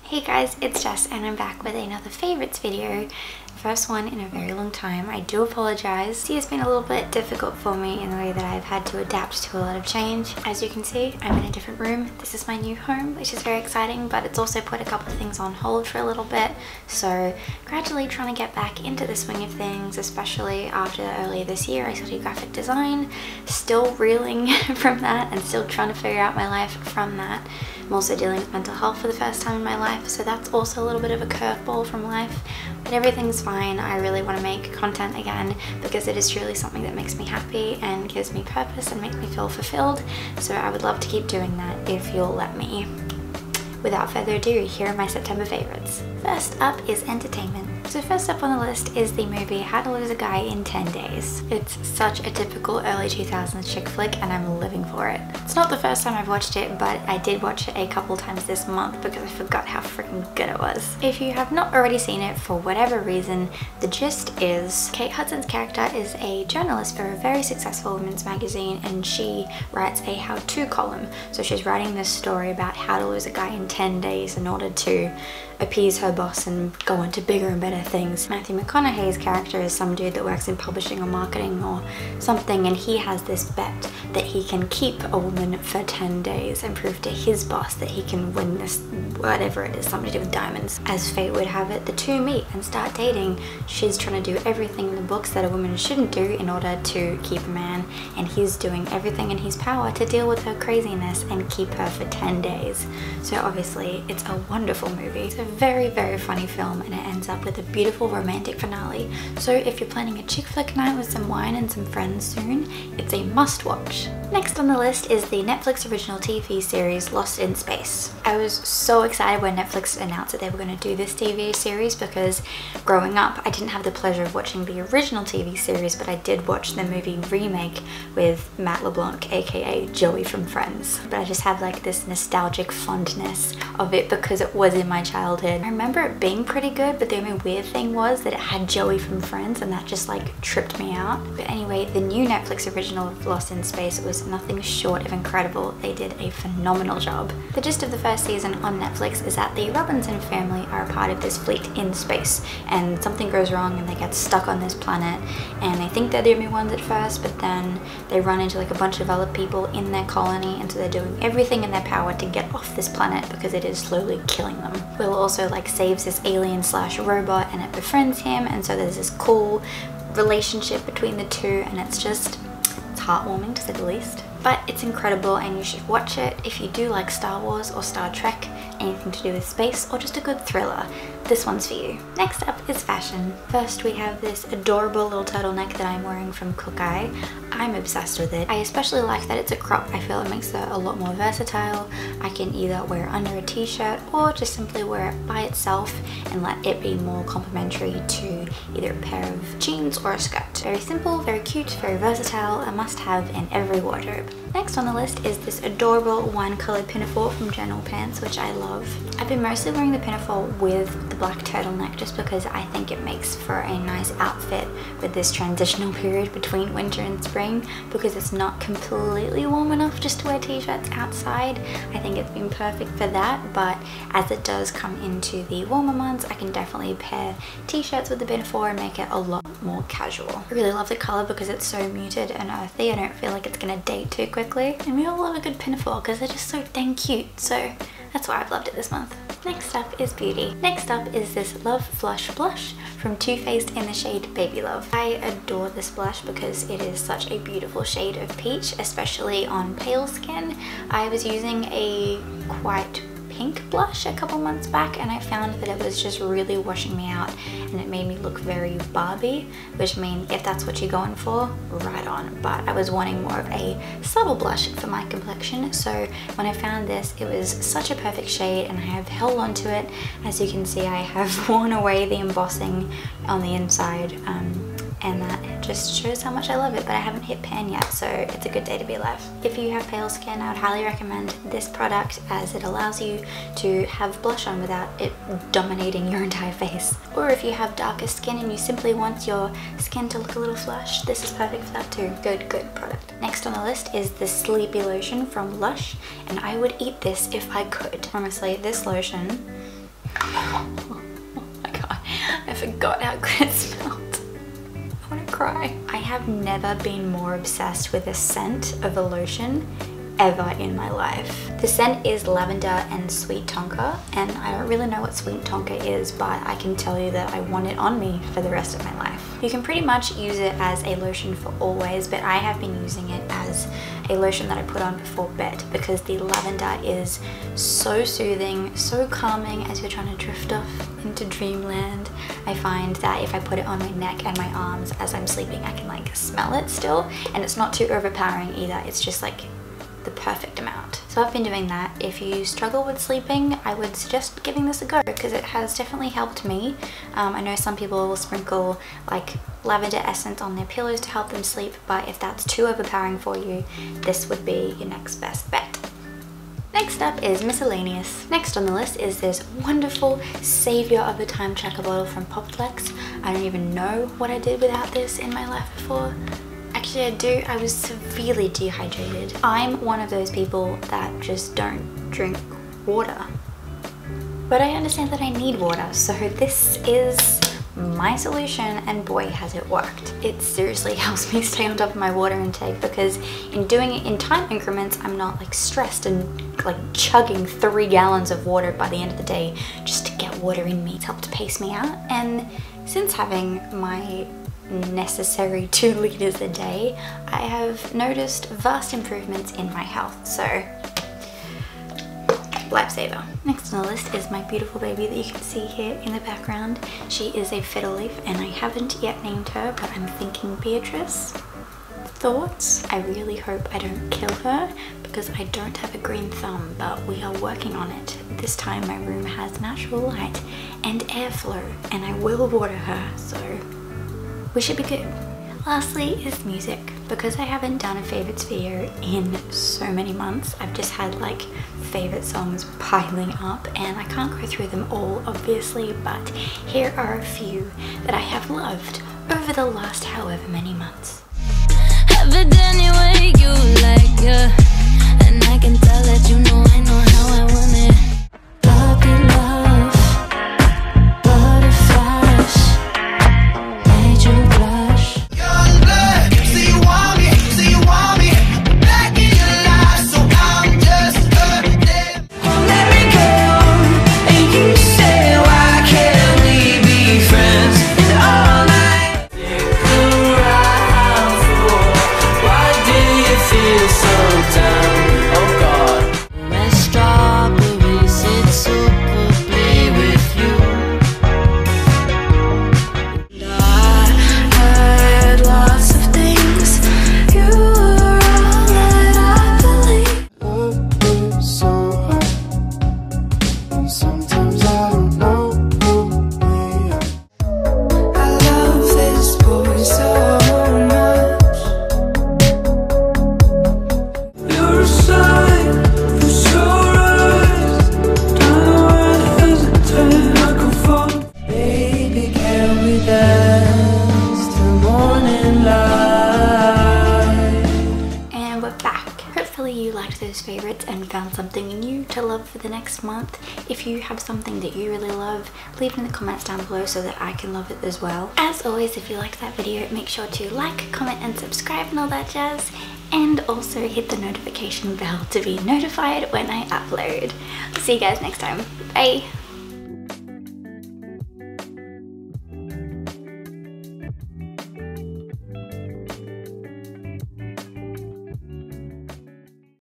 Hey guys, it's Jess and I'm back with another favorites video. First one in a very long time. I do apologize. This year's been a little bit difficult for me in the way that I've had to adapt to a lot of change. As you can see, I'm in a different room. This is my new home, which is very exciting, but it's also put a couple of things on hold for a little bit. So gradually trying to get back into the swing of things, especially after earlier this year I studied graphic design. Still reeling from that and still trying to figure out my life from that. I'm also dealing with mental health for the first time in my life, so that's also a little bit of a curveball from life, but everything's fine. I really want to make content again because it is truly something that makes me happy and gives me purpose and makes me feel fulfilled, so I would love to keep doing that if you'll let me. Without further ado, here are my September favorites. First up is entertainment. So first up on the list is the movie How to Lose a Guy in 10 Days. It's such a typical early 2000s chick flick and I'm living for it. It's not the first time I've watched it, but I did watch it a couple times this month because I forgot how freaking good it was. If you have not already seen it for whatever reason, the gist is Kate Hudson's character is a journalist for a very successful women's magazine and she writes a how-to column. So she's writing this story about how to lose a guy in 10 days in order to appease her boss and go on to bigger and better things. Matthew McConaughey's character is some dude that works in publishing or marketing or something, and he has this bet that he can keep a woman for 10 days and prove to his boss that he can win this, whatever it is, something to do with diamonds. As fate would have it, the two meet and start dating. She's trying to do everything in the books that a woman shouldn't do in order to keep a man, and he's doing everything in his power to deal with her craziness and keep her for 10 days. So obviously it's a wonderful movie. It's a very, very funny film and it ends up with a beautiful romantic finale. So if you're planning a chick flick night with some wine and some friends soon, it's a must watch. Next on the list is the Netflix original TV series Lost in Space. I was so excited when Netflix announced that they were going to do this TV series because growing up I didn't have the pleasure of watching the original TV series, but I did watch the movie remake with Matt LeBlanc, aka Joey from Friends. But I just have like this nostalgic fondness of it because it was in my childhood. I remember it being pretty good, but the only weird thing was that it had Joey from Friends and that just like tripped me out. But anyway, the new Netflix original of Lost in Space was nothing short of incredible. They did a phenomenal job. The gist of the first season on Netflix is that the Robinson family are a part of this fleet in space and something goes wrong and they get stuck on this planet and they think they're the only ones at first, but then they run into like a bunch of other people in their colony and so they're doing everything in their power to get off this planet because it is slowly killing them. Will also like saves this alien slash robot and it befriends him, and so there's this cool relationship between the two and it's heartwarming to say the least. But it's incredible and you should watch it if you do like Star Wars or Star Trek, anything to do with space, or just a good thriller. This one's for you. Next up is fashion. First we have this adorable little turtleneck that I'm wearing from Kookai. I'm obsessed with it. I especially like that it's a crop. I feel it makes it a lot more versatile. I can either wear it under a t-shirt or just simply wear it by itself and let it be more complementary to either a pair of jeans or a skirt. Very simple, very cute, very versatile, a must-have in every wardrobe. Next on the list is this adorable wine-coloured Pinafore from General Pants, which I love. I've been mostly wearing the Pinafore with the black turtleneck just because I think it makes for a nice outfit with this transitional period between winter and spring because it's not completely warm enough just to wear t-shirts outside. I think it's been perfect for that, but as it does come into the warmer months, I can definitely pair t-shirts with the Pinafore and make it a lot more casual. I really love the colour because it's so muted and earthy. I don't feel like it's gonna date too quickly, and we all love a good Pinafore because they're just so dang cute, so that's why I've loved it this month. Next up is beauty. Next up is this Love Flush blush from Too Faced in the shade Baby Love. I adore this blush because it is such a beautiful shade of peach, especially on pale skin. I was using a quite pink blush a couple months back and I found that it was just really washing me out and it made me look very Barbie, which means if that's what you're going for, right on. But I was wanting more of a subtle blush for my complexion, so when I found this it was such a perfect shade and I have held on to it. As you can see, I have worn away the embossing on the inside and that just shows how much I love it, but I haven't hit pan yet, so it's a good day to be alive. If you have pale skin, I would highly recommend this product as it allows you to have blush on without it dominating your entire face. Or if you have darker skin and you simply want your skin to look a little flushed, this is perfect for that too. Good product. Next on the list is the Sleepy Lotion from Lush, and I would eat this if I could. Honestly, this lotion Oh my god, I forgot how good it smelled. I want to cry. I have never been more obsessed with the scent of a lotion ever in my life. The scent is lavender and sweet tonka, and I don't really know what sweet tonka is, but I can tell you that I want it on me for the rest of my life. You can pretty much use it as a lotion for always, but I have been using it as a lotion that I put on before bed because the lavender is so soothing, so calming as you're trying to drift off into dreamland. I find that if I put it on my neck and my arms as I'm sleeping, I can like smell it still, and it's not too overpowering either. It's just like the perfect amount. So I've been doing that. If you struggle with sleeping, I would suggest giving this a go because it has definitely helped me. I know some people will sprinkle like lavender essence on their pillows to help them sleep, but if that's too overpowering for you, this would be your next best bet. Next up is Miscellaneous. Next on the list is this wonderful savior of the time tracker bottle from Popflex. I don't even know what I did without this in my life before. Actually I do. I was severely dehydrated. I'm one of those people that just don't drink water. But I understand that I need water, so this is my solution, and boy has it worked. It seriously helps me stay on top of my water intake because in doing it in time increments, I'm not like stressed and like chugging 3 gallons of water by the end of the day just to get water in me. It's helped pace me out, and since having my necessary 2 liters a day, I have noticed vast improvements in my health, so lifesaver. Next on the list is my beautiful baby that you can see here in the background. She is a Fiddle Leif and I haven't yet named her, but I'm thinking Beatrice. Thoughts? I really hope I don't kill her because I don't have a green thumb, but we are working on it. This time my room has natural light and airflow and I will water her, so we should be good. Lastly is music. Because I haven't done a favorites video in so many months, I've just had like favorite songs piling up and I can't go through them all obviously, but here are a few that I have loved over the last however many months. Have it any way you like, yeah. And I can tell that you know I know how I want it. Puppy love, butterflies, made you blush. Youngblood, see you want me, back in your life, so I'm just a damn. Let me go, and you say why can't we be friends all night? Stick around for why do you feel so down? Oh God. Red strawberries, it's super play with you. And I had lots of things. You were all that I believe. Love is so hard, and sometimes I don't know who we are. I love this boy so much. You're a sign for sure eyes. Don't know where to hesitate. I could fall. Baby, can we dance till morning light? And we're back. Hopefully you liked those favorites and found something new to love for the next month. If you have something that you really love, leave it in the comments down below so that I can love it as well. As always, if you liked that video, make sure to like, comment and subscribe and all that jazz. And also hit the notification bell to be notified when I upload. See you guys next time. Bye!